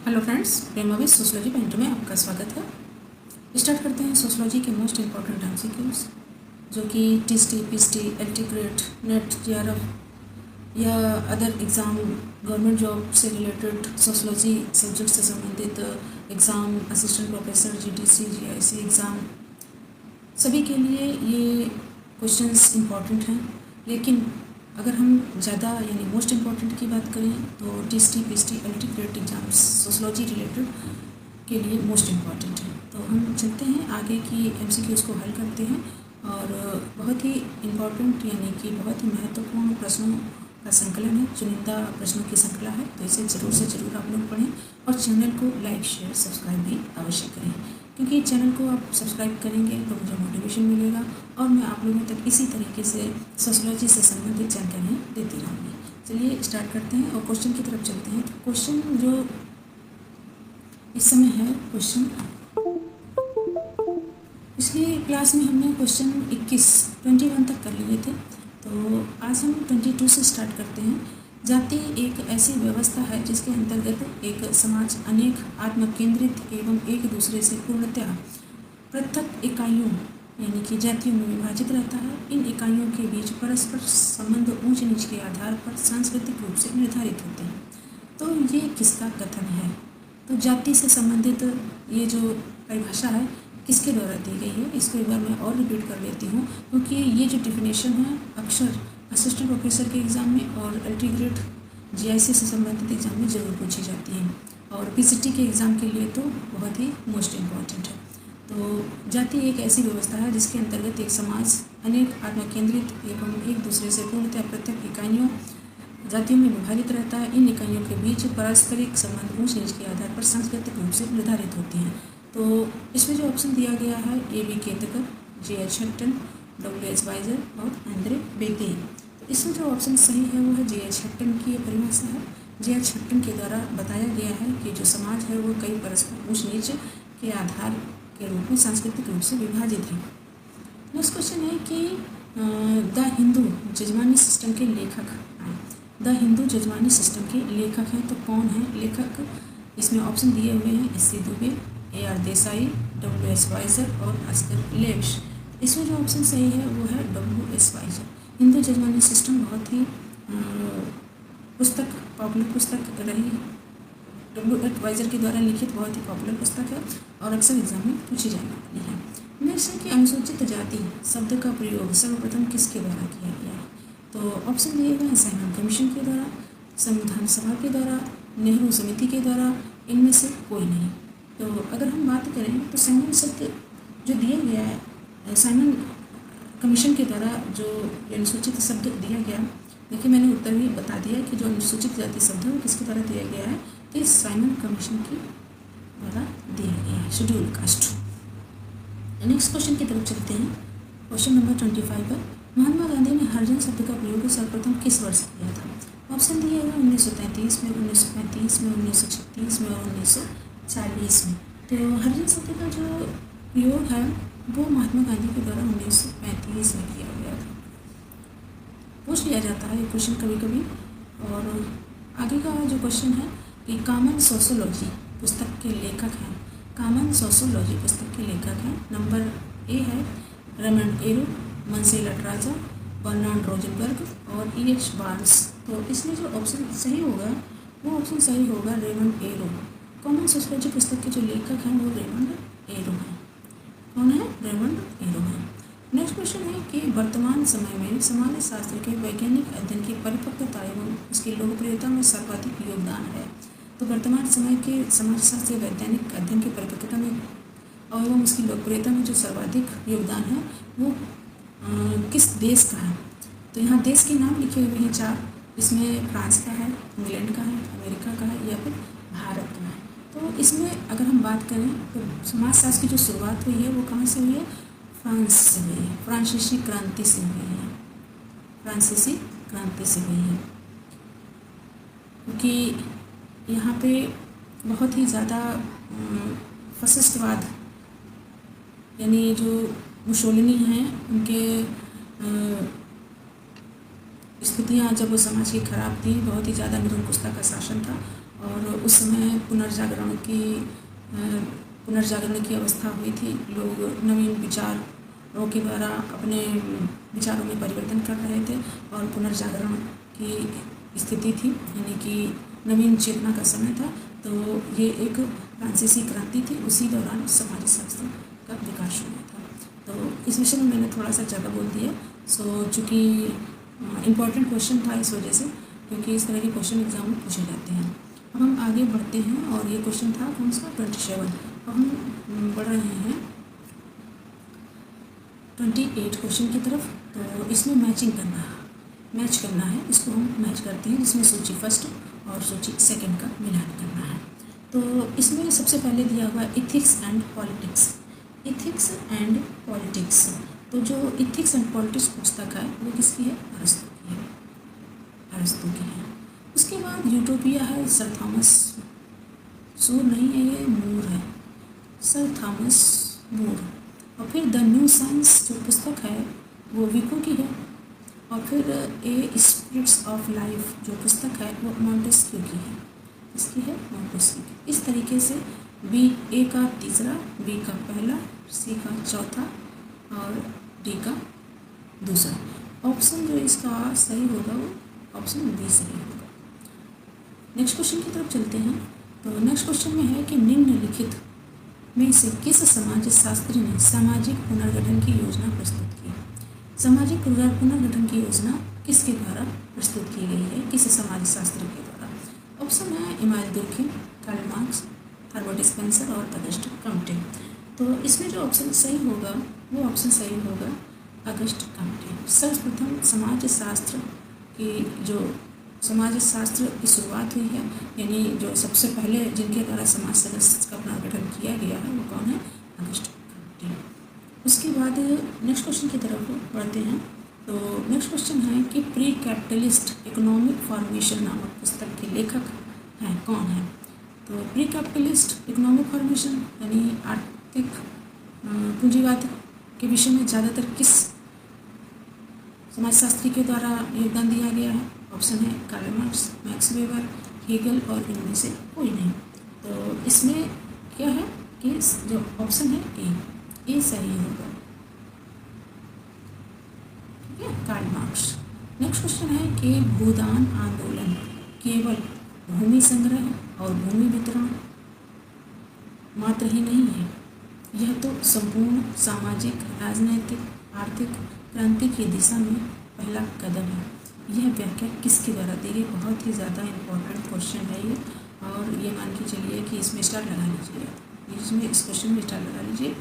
Hello friends, प्रेमाविद sociology point में आपका स्वागत है। स्टार्ट करते हैं सोशोलॉजी के मोस्ट इम्पॉर्टेंट एमसीक्यूज, जो कि TST, PST, LT grade, net, JRF या अदर एग्ज़ाम, गवर्नमेंट जॉब से रिलेटेड सोशोलॉजी सब्जेक्ट से संबंधित exam, assistant professor, GDC, GIC exam, सभी के लिए ये क्वेश्चंस इम्पॉर्टेंट हैं। लेकिन अगर हम ज़्यादा यानी मोस्ट इम्पॉर्टेंट की बात करें तो TST, PST, LT grade exams sociology related के लिए मोस्ट इम्पॉर्टेंट है। तो हम चलते हैं आगे की एमसीक्यूज़ को हल करते हैं और बहुत ही इम्पॉर्टेंट यानी कि बहुत ही महत्वपूर्ण प्रश्नों का संकलन है, चुनिंदा प्रश्नों की श्रृंखला है। तो इसे ज़रूर से ज़रूर आप लोग पढ़ें और चैनल को लाइक, शेयर, सब्सक्राइब भी अवश्य करें, क्योंकि चैनल को आप सब्सक्राइब करेंगे तो मुझे मोटिवेशन मिलेगा और मैं आप लोगों तक इसी तरीके से सोशोलॉजी से संबंधित जानकारियाँ देती रहूँगी। चलिए स्टार्ट करते हैं और क्वेश्चन की तरफ चलते हैं। तो क्वेश्चन जो इस समय है, क्वेश्चन पिछली क्लास में हमने क्वेश्चन 21 तक कर लिए थे, तो आज हम 22 से स्टार्ट करते हैं। जाति एक ऐसी व्यवस्था है जिसके अंतर्गत एक समाज अनेक आत्मकेंद्रित एवं एक दूसरे से पूर्णतः पृथक इकाइयों यानी कि जातियों में विभाजित रहता है। इन इकाइयों के बीच परस्पर संबंध ऊंच नीच के आधार पर सांस्कृतिक रूप से निर्धारित होते हैं। तो ये किसका कथन है? तो जाति से संबंधित ये जो परिभाषा है किसके द्वारा दी गई है, इसको एक बार मैं और रिपीट कर लेती हूँ, क्योंकि ये जो डिफिनेशन है अक्सर असिस्टेंट प्रोफेसर के एग्ज़ाम में और एलटी ग्रेड जीआईसी से संबंधित एग्ज़ाम में ज़रूर पूछी जाती है और पीसीटी के एग्ज़ाम के लिए तो बहुत ही मोस्ट इम्पॉर्टेंट है। तो जाति एक ऐसी व्यवस्था है जिसके अंतर्गत एक समाज अनेक आत्मकेंद्रित एवं एक दूसरे से पूर्णतः पृथक इकाइयों जातियों में विभाजित रहता है। इन इकाइयों के बीच पारस्परिक संबंध ऊंच नीच के आधार पर सांस्कृतिक रूप से निर्धारित होती हैं। तो इसमें जो ऑप्शन दिया गया है A B. Ketkar, J H. Hutton, W S. Wiser और एंड्रे बेते। तो इसमें जो ऑप्शन सही है वो है जे.एच. हट्टन की परिभाषा है। जे.एच. हट्टन के द्वारा बताया गया है कि जो समाज है वो कई परस्पर ऊंच नीच के आधार के रूप में सांस्कृतिक रूप से विभाजित है। नेक्स्ट क्वेश्चन है कि द हिंदू जजमानी सिस्टम के लेखक हैं। द हिंदू जजमानी सिस्टम के लेखक हैं, तो कौन है लेखक? इसमें ऑप्शन दिए हुए हैं S C. Dube, A R. Desai, W S. Wiser और अस्कर लेविश। इसमें जो ऑप्शन सही है वो है W S. Wiser. Hindu jajmani system बहुत ही पुस्तक पॉपुलर पुस्तक रही, डब्ल्यू.एस. वाइजर के द्वारा लिखित बहुत ही पॉपुलर पुस्तक है और अक्सर एग्जाम में पूछी जाने वाली है। नेक्स्ट है कि अनुसूचित जाति शब्द का प्रयोग सर्वप्रथम किसके द्वारा किया गया है? तो ऑप्शन दिए गए हैं साइमन कमीशन के द्वारा, संविधान सभा के द्वारा, नेहरू समिति के द्वारा, इनमें से कोई नहीं। तो अगर हम बात करें तो साइमन शब्द जो दिया गया है, साइमन कमीशन के द्वारा जो अनुसूचित शब्द दिया गया, देखिए मैंने उत्तर भी बता दिया कि जो अनुसूचित जाति शब्द है वो किसके द्वारा दिया गया है, तो इस साइमन कमीशन के द्वारा दिया गया है, शेड्यूल कास्ट। नेक्स्ट क्वेश्चन की तरफ चलते हैं। क्वेश्चन नंबर 25 पर महात्मा गांधी ने हरिजन शब्द का प्रयोग सर्वप्रथम किस वर्ष किया था? ऑप्शन दिए हैं 1933 में, 1935 में, 1936 में और 1940 में। तो हरिजन शब्द का जो प्रयोग है वो महात्मा गांधी के द्वारा 1935 में किया गया था। पूछ लिया जाता है ये क्वेश्चन कभी कभी। और आगे का जो क्वेश्चन है कि कॉमन सोशोलॉजी पुस्तक के लेखक हैं। कॉमन सोशोलॉजी पुस्तक के लेखक हैं, नंबर ए है रेमंड एरो, मंसी लटराजा, बर्नार्ड रोजनबर्ग और ई.एच. बार्न्स। तो इसमें जो ऑप्शन सही होगा वो ऑप्शन सही होगा रेमंड एरो। कॉमन सोशोलॉजी पुस्तक के जो लेखक हैं वो रेमंड एरो हैं। कौन है? रेमंड एरो है। नेक्स्ट क्वेश्चन है कि वर्तमान समय में समाज शास्त्र के वैज्ञानिक अध्ययन की परिपक्वता एवं उसकी लोकप्रियता में सर्वाधिक योगदान है। तो वर्तमान समय के समाजशास्त्र वैज्ञानिक अध्ययन की परिपक्वता में और एवं उसकी लोकप्रियता में जो सर्वाधिक योगदान है वो किस देश का है? तो यहाँ देश के नाम लिखे हुए हैं 4, इसमें फ्रांस का है, इंग्लैंड का है, अमेरिका का है या फिर भारत का है। तो इसमें अगर हम बात करें तो समाजशास्त्र की जो शुरुआत हुई है वो कहाँ से हुई है? फ्रांस से हुई है, फ्रांसीसी क्रांति से हुई है, फ्रांसीसी क्रांति से हुई है। क्योंकि यहाँ पे बहुत ही ज़्यादा फसिस्टवाद यानी जो मुसोलिनी हैं उनके स्थितियाँ जब समाज की खराब थी, बहुत ही ज़्यादा निरंकुशता का शासन था और उस समय पुनर्जागरण की अवस्था हुई थी। लोग नवीन विचारों के द्वारा अपने विचारों में परिवर्तन कर रहे थे और पुनर्जागरण की स्थिति थी, यानी कि नवीन चेतना का समय था। तो ये एक फ्रांसीसी क्रांति थी, उसी दौरान समाज शास्त्र का विकास हुआ था। तो इस विषय में मैंने थोड़ा सा ज़्यादा बोल दिया। चूँकि इम्पॉर्टेंट क्वेश्चन था इस वजह से, क्योंकि इस तरह के क्वेश्चन एग्जाम में पूछे जाते हैं। अब हम आगे बढ़ते हैं और ये क्वेश्चन था कौन सा 27। अब हम बढ़ रहे हैं 28 क्वेश्चन की तरफ। तो इसमें मैच करना है, इसको हम मैच करते हैं, जिसमें सूची फर्स्ट और सूची सेकंड का मिलान करना है। तो इसमें सबसे पहले दिया हुआ इथिक्स एंड पॉलिटिक्स। तो जो इथिक्स एंड पॉलिटिक्स पुस्तक है वो किसकी है? अरस्तू की है। उसके बाद यूटोपिया है, सर थॉमस सूर नहीं है, ये मूर है, सर थॉमस मूर। और फिर द न्यू साइंस जो पुस्तक है वो विको की है। और फिर ए स्पिरिट्स ऑफ लाइफ जो पुस्तक है वो मॉन्टेस्क्यू की है। इसकी है मॉन्टेस्क्यू की। इस तरीके से ए का तीसरा, बी का पहला, सी का चौथा और डी का दूसरा। ऑप्शन जो इसका सही होगा वो ऑप्शन बी सही होगा। नेक्स्ट क्वेश्चन की तरफ चलते हैं। तो नेक्स्ट क्वेश्चन में है कि निम्नलिखित में से किस समाज शास्त्री ने सामाजिक पुनर्गठन की योजना प्रस्तुत की? सामाजिक पुनर्गठन की योजना किसके द्वारा प्रस्तुत की गई है, किस समाज शास्त्री के द्वारा? ऑप्शन है Emanuel Durkheim, Karl Marx, Herbert Spencer और अगस्ट कम्टे। तो इसमें जो ऑप्शन सही होगा वो ऑप्शन सही होगा अगस्ट कम्टे। सर्वप्रथम समाज शास्त्र की शुरुआत हुई है, यानी जो सबसे पहले जिनके द्वारा समाज शास्त्र का पुनर्गठन किया गया है वो कौन है? अगस्ट कम्टे। उसके बाद नेक्स्ट क्वेश्चन की तरफ बढ़ते हैं। तो नेक्स्ट क्वेश्चन है कि प्री कैपिटलिस्ट इकोनॉमिक फॉर्मेशन नामक पुस्तक के लेखक हैं कौन है? तो प्री कैपिटलिस्ट इकोनॉमिक फॉर्मेशन यानी आर्थिक पूंजीवाद के विषय में ज़्यादातर किस समाजशास्त्री के द्वारा योगदान दिया गया है? ऑप्शन है Karl Marx, Max Weber, Hegel और इनमें से कोई नहीं। तो इसमें क्या है कि जो ऑप्शन है ए सही होगा, ठीक है, कार्ल मार्क्स। नेक्स्ट क्वेश्चन है कि भूदान आंदोलन केवल भूमि संग्रह और भूमि वितरण मात्र ही नहीं है, यह तो संपूर्ण सामाजिक, राजनैतिक, आर्थिक क्रांति की दिशा में पहला कदम है। यह व्याख्या किसके द्वारा दी गई? बहुत ही ज़्यादा इम्पोर्टेंट क्वेश्चन है ये, और ये मान के चलिए कि इसमें स्टार लगा लीजिए, इसमें इस क्वेश्चन में स्टार लगा लीजिए।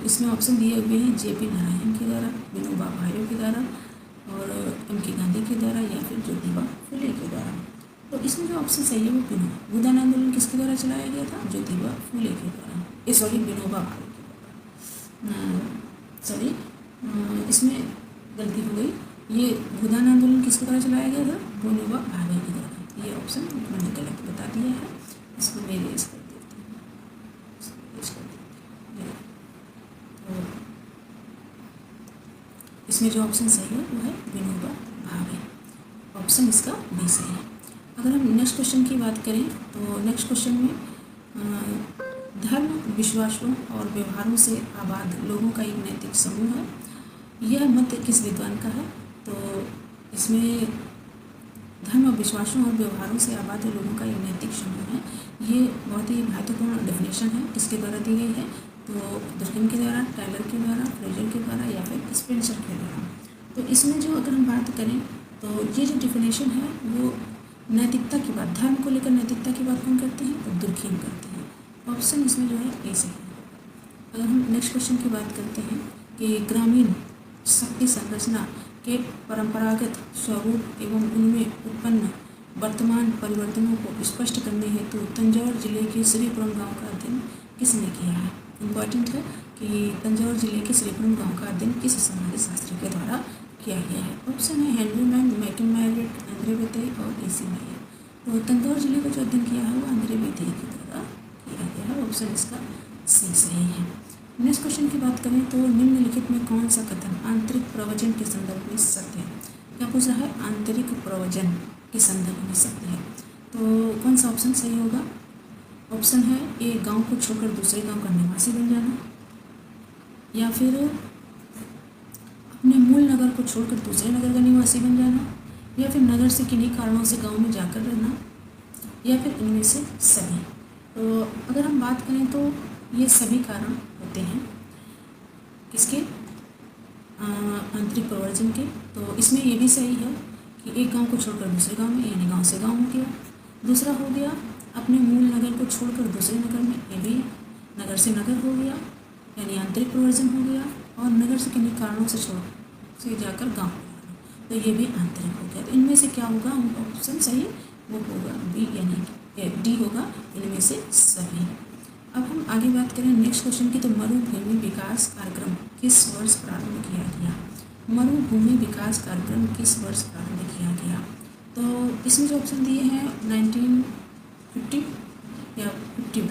इसमें ऑप्शन दिए हुए हैं जेपी नारायण के द्वारा, विनोबा भावे के द्वारा और एम.के. गांधी के द्वारा या फिर ज्योतिबा फुले के द्वारा। तो इसमें जो ऑप्शन सही है वो भूदान आंदोलन किसके द्वारा चलाया गया था? ज्योतिबा फुले के द्वारा, विनोबा भावे के द्वारा। इसमें गलती हो गई, ये भूदान आंदोलन किसके द्वारा चलाया गया था? विनोबा भावे के द्वारा। ये ऑप्शन मैंने गलत बता दिया है, इसको मैं इरेज कर देती हूँ। तो इसमें जो ऑप्शन सही है वो है विनोबा भावे, ऑप्शन इसका बी सही है। अगर हम नेक्स्ट क्वेश्चन की बात करें तो नेक्स्ट क्वेश्चन में धर्म, विश्वासों और व्यवहारों से आबाद लोगों का एक नैतिक समूह है। यह मत किस विद्वान का है? तो इसमें धर्म, विश्वासों और व्यवहारों से आबाद लोगों का एक नैतिक समूह है। ये बहुत ही महत्वपूर्ण डेफिनेशन है, किसके द्वारा दी गई है? तो दुर्खिम के द्वारा, टाइलर के द्वारा, फ्रेजर के द्वारा या फिर स्पेंसर के द्वारा। तो इसमें जो अगर हम बात करें तो ये जो डेफिनेशन है वो नैतिकता की बात, धर्म को लेकर नैतिकता की बात कौन करते हैं? तो दुर्खिम करते हैं। ऑप्शन इसमें जो है ए सही है। अगर हम नेक्स्ट क्वेश्चन की बात करते हैं कि ग्रामीण शक्ति संरचना के परंपरागत स्वरूप एवं उनमें उत्पन्न वर्तमान परिवर्तनों को स्पष्ट करने हेतु तंजौर जिले के श्रीपुरम गांव का अध्ययन किसने किया है? इम्पॉर्टेंट है कि तंजौर जिले के श्रीपुरम गांव का अध्ययन किस समाज शास्त्री के द्वारा किया गया है? ऑप्शन है हेनरी मैन, मैकिन मैरिट, अंद्रे बेते और एसी मैयर। तो तंजौर जिले का जो अध्ययन किया है वो अंद्रे बेते के द्वारा किया गया है, ऑप्शन इसका सी सही है। नेक्स्ट क्वेश्चन की बात करें तो निम्नलिखित में कौन सा कथन आंतरिक प्रवचन के संदर्भ में सत्य है? क्या पूछ रहा है, आंतरिक प्रवचन के संदर्भ में शब्द है। तो कौन सा ऑप्शन सही होगा? ऑप्शन है ए, गांव को छोड़कर दूसरे गांव का निवासी बन जाना, या फिर अपने मूल नगर को छोड़कर दूसरे नगर का निवासी बन जाना, या फिर नगर से किन्हीं कारणों से गांव में जाकर रहना, या फिर इनमें से सभी। तो अगर हम बात करें तो ये सभी कारण होते हैं किसके, आंतरिक प्रवर्जन के। तो इसमें ये भी सही है कि एक गांव को छोड़कर दूसरे गांव में, यानी गांव से गांव हो गया। दूसरा हो गया अपने मूल नगर को छोड़कर दूसरे नगर में, ये भी नगर से नगर हो गया, यानी आंतरिक प्रवर्जन हो गया। और नगर से किन्हीं कारणों से छोड़ से जाकर गांव हो गया, तो ये भी आंतरिक हो गया। तो इनमें से क्या होगा, ऑप्शन सही वो होगा बी, यानी डी होगा इनमें से सभी। अब हम आगे बात करें नेक्स्ट क्वेश्चन की। तो मरुभूमि विकास कार्यक्रम किस वर्ष प्रारंभ किया गया? मरुभूमि विकास कार्यक्रम किस वर्ष प्रारंभ किया गया? तो इसमें जो ऑप्शन दिए हैं 1950 या 51,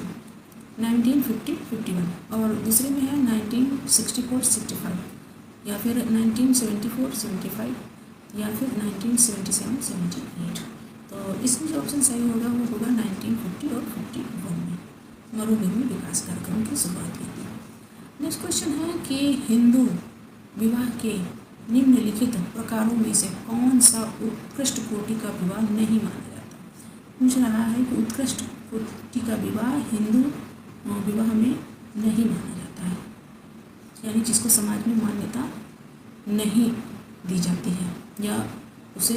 1950, 51, और दूसरे में है 1964, 65, या फिर 1974, 75, या फिर 1977, 78। तो इसमें जो ऑप्शन सही होगा वो होगा 1950 और 51 में मरुभूमि विकास कार्यक्रम की शुरुआत की थी। नेक्स्ट क्वेश्चन है कि हिंदू विवाह के निम्नलिखित प्रकारों में से कौन सा उत्कृष्ट कोटि का विवाह नहीं माना जाता? पूछ रहा है कि उत्कृष्ट कोटि का विवाह हिंदू विवाह में नहीं माना जाता है, यानी जिसको समाज में मान्यता नहीं दी जाती है या उसे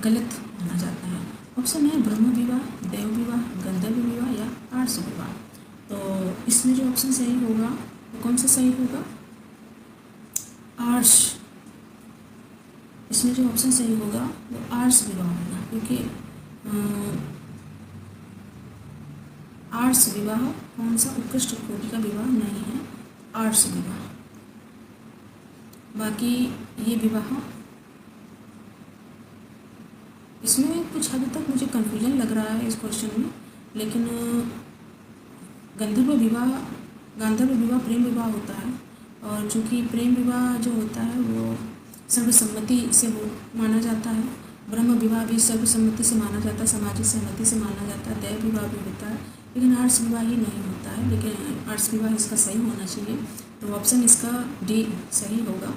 गलत माना जाता है। ऑप्शन है ब्रह्म विवाह, देव विवाह, गंधर्व विवाह या आर्ष विवाह। तो इसमें जो ऑप्शन सही होगा वो कौन सा सही होगा? आर्ष। इसमें जो ऑप्शन सही होगा वो आर्ष विवाह होगा, क्योंकि आर्ष विवाह कौन सा उत्कृष्ट कोटि का विवाह नहीं है, आर्ष विवाह। बाकी ये विवाह, इसमें कुछ हद तक मुझे कन्फ्यूजन लग रहा है इस क्वेश्चन में, लेकिन गांधर्व विवाह प्रेम विवाह होता है, और चूँकि प्रेम विवाह जो होता है वो सर्वसम्मति से वो माना जाता है। ब्रह्म विवाह भी सर्वसम्मति से माना जाता है, सामाजिक सहमति से माना जाता है। देव विवाह भी होता है, लेकिन आर्ष विवाह ही नहीं होता है। लेकिन आर्ष विवाह इसका सही होना चाहिए, तो ऑप्शन इसका डी सही होगा,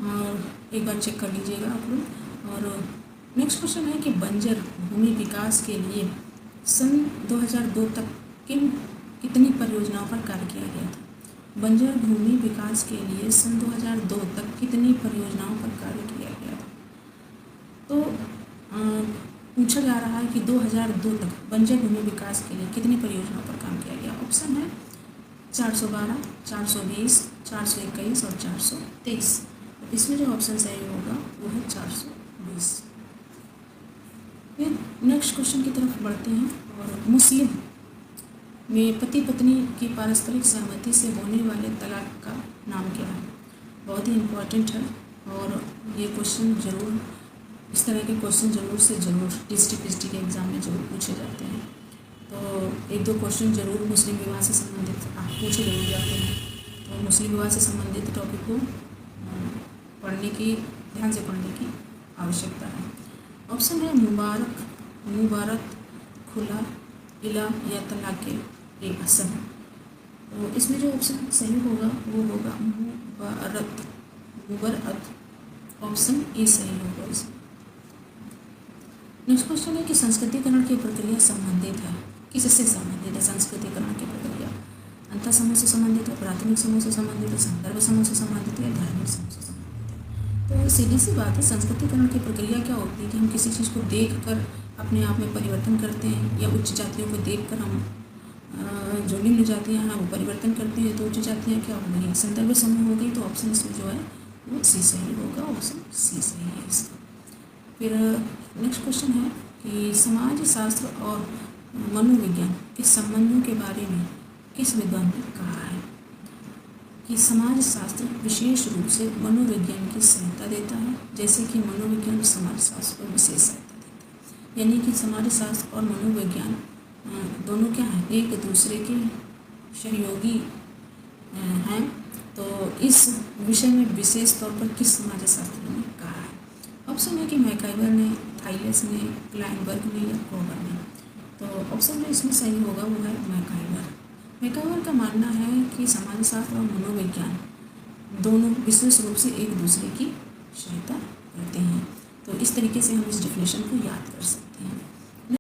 और एक बार चेक कर लीजिएगा आप लोग। और नेक्स्ट क्वेश्चन है कि बंजर भूमि विकास के लिए सन 2002 तक कितनी परियोजनाओं पर कार्य किया गया था? बंजर भूमि विकास के लिए सन 2002 तक कितनी परियोजनाओं पर कार्य किया गया था? तो पूछा जा रहा है कि 2002 तक बंजर भूमि विकास के लिए कितनी परियोजनाओं पर काम किया गया। ऑप्शन है 412, 420, 421 और 423। इसमें जो ऑप्शन सही होगा वो है 420। फिर नेक्स्ट क्वेश्चन की तरफ बढ़ते हैं। और मुस्लिम में पति पत्नी की पारस्परिक सहमति से होने वाले तलाक का नाम क्या है? बहुत ही इम्पोर्टेंट है, और ये क्वेश्चन ज़रूर, इस तरह के क्वेश्चन ज़रूर से ज़रूर टीएसटी के एग्ज़ाम में ज़रूर पूछे जाते हैं। तो एक दो क्वेश्चन ज़रूर मुस्लिम विवाह से संबंधित पूछे जरूर जाते हैं। तो मुस्लिम विवाह से संबंधित टॉपिक को ध्यान से पढ़ने की आवश्यकता है। ऑप्शन है मुबारक, खुला, इला या तलाक एक असम। तो इसमें जो ऑप्शन सही होगा वो होगा मुबरअत। ऑप्शन ए सही होगा इसमें। नेक्स्ट क्वेश्चन है कि संस्कृतिकरण की प्रक्रिया संबंधित है, किससे संबंधित है संस्कृतिकरण की प्रक्रिया? अंतर समूह से संबंधित है, प्राथमिक समूह से संबंधित है, संदर्भ समूह से संबंधित है, धार्मिक समूह से संबंधित है। तो सीधी सी बात है, संस्कृतिकरण की प्रक्रिया क्या होती है कि हम किसी चीज़ को देखकर अपने आप में परिवर्तन करते हैं, या उच्च जातियों को देखकर हम जो निम्न जातियाँ हैं वो परिवर्तन करते हैं। तो उच्च जातियाँ क्या हो गई, संदर्भ समूह हो गई। तो ऑप्शन इसमें जो है वो सी सही होगा, ऑप्शन सी सही है इसका। फिर नेक्स्ट क्वेश्चन है कि समाज शास्त्र और मनोविज्ञान के संबंधों के बारे में किस विद्वान ने कहा है? कि समाज शास्त्र विशेष रूप से मनोविज्ञान की सहायता देता है, जैसे कि मनोविज्ञान समाज शास्त्र को विशेष सहायता देता है। यानी कि समाज शास्त्र और मनोविज्ञान दोनों क्या हैं, एक दूसरे के सहयोगी हैं। तो इस विषय में विशेष तौर पर किस समाज शास्त्री ने कहा है? ऑप्शन है कि मैकाइवर ने, थाइलेस ने, क्लाइनबर्ग ने या क्रोगर ने। तो ऑप्शन में इसमें सही होगा वो है मैकाइवर। मैकाइवर का मानना है कि समाजशास्त्र और मनोविज्ञान दोनों विशेष रूप से एक दूसरे की सहायता करते हैं। तो इस तरीके से हम इस डेफिनेशन को याद कर सकते हैं।